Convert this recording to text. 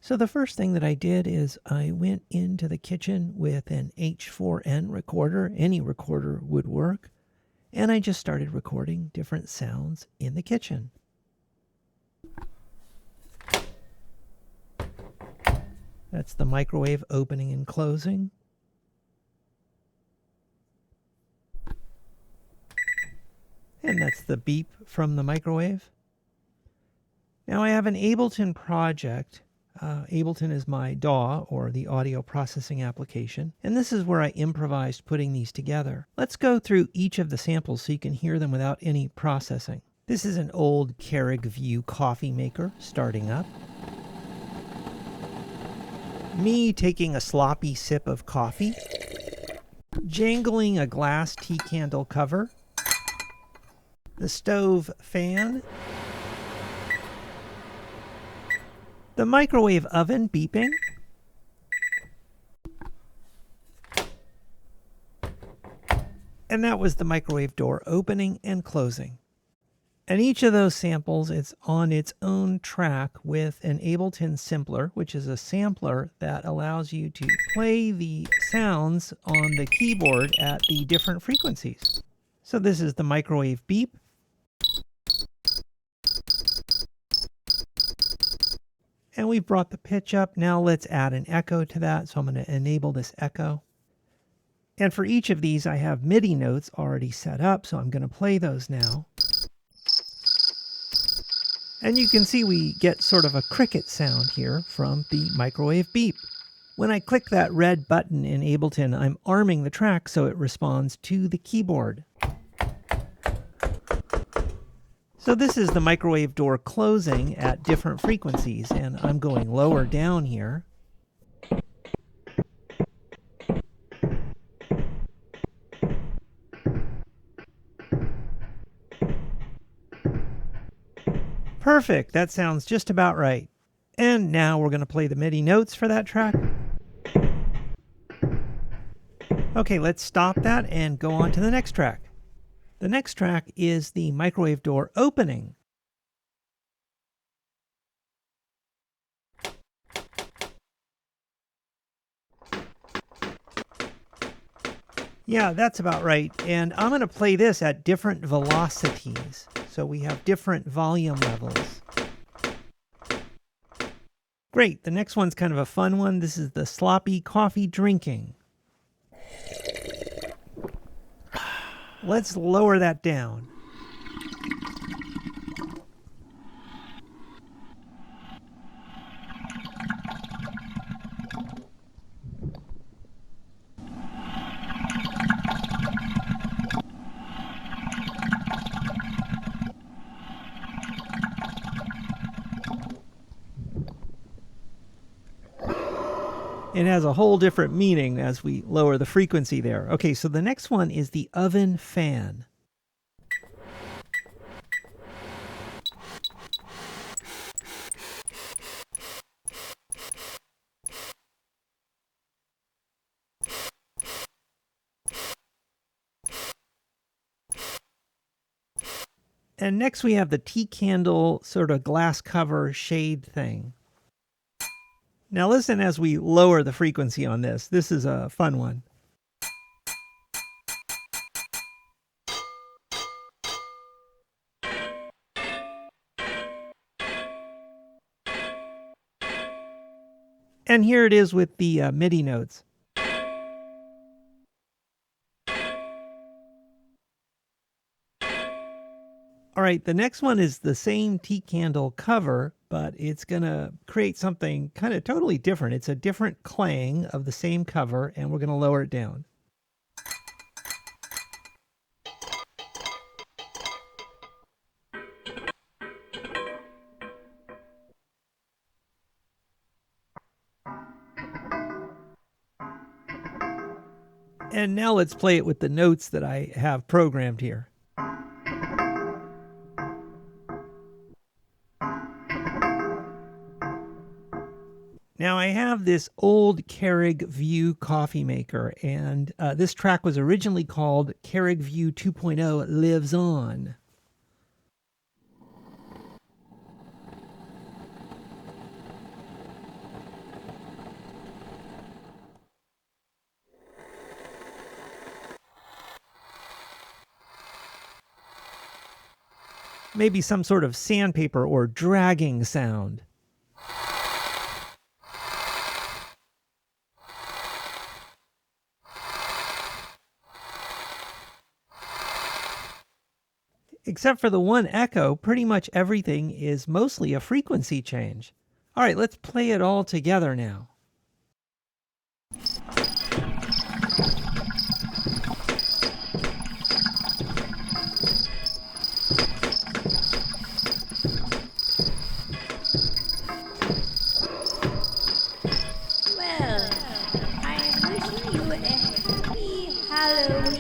So the first thing that I did is I went into the kitchen with an H4n recorder. Any recorder would work. And I just started recording different sounds in the kitchen. That's the microwave opening and closing. And that's the beep from the microwave. Now I have an Ableton project. Ableton is my DAW, or the audio processing application, and this is where I improvised putting these together. Let's go through each of the samples so you can hear them without any processing. This is an old Keurig View coffee maker starting up. Me taking a sloppy sip of coffee. Jangling a glass tea candle cover. The stove fan. The microwave oven beeping. And that was the microwave door opening and closing. And each of those samples is on its own track with an Ableton sampler, which is a sampler that allows you to play the sounds on the keyboard at the different frequencies. So this is the microwave beep. And we've brought the pitch up. Now let's add an echo to that. So I'm going to enable this echo. And for each of these, I have MIDI notes already set up. So I'm going to play those now. And you can see we get sort of a cricket sound here from the microwave beep. When I click that red button in Ableton, I'm arming the track so it responds to the keyboard. So this is the microwave door closing at different frequencies, and I'm going lower down here. Perfect, that sounds just about right. And now we're going to play the MIDI notes for that track. Okay, let's stop that and go on to the next track. The next track is the microwave door opening. Yeah, that's about right. And I'm going to play this at different velocities. So we have different volume levels. Great, the next one's kind of a fun one. This is the sloppy coffee drinking. Let's lower that down. It has a whole different meaning as we lower the frequency there. Okay, so the next one is the oven fan. And next we have the tea candle sort of glass cover shade thing. Now listen as we lower the frequency on this. This is a fun one. And here it is with the MIDI notes. All right, the next one is the same tea candle cover, but it's going to create something kind of totally different. It's a different clang of the same cover, and we're going to lower it down. And now let's play it with the notes that I have programmed here. Now I have this old Keurig View coffee maker, and this track was originally called Keurig View 2.0 Lives On. maybe some sort of sandpaper or dragging sound. Except for the one echo, pretty much everything is mostly a frequency change. All right, let's play it all together now. Well, I'm wishing you a happy Halloween.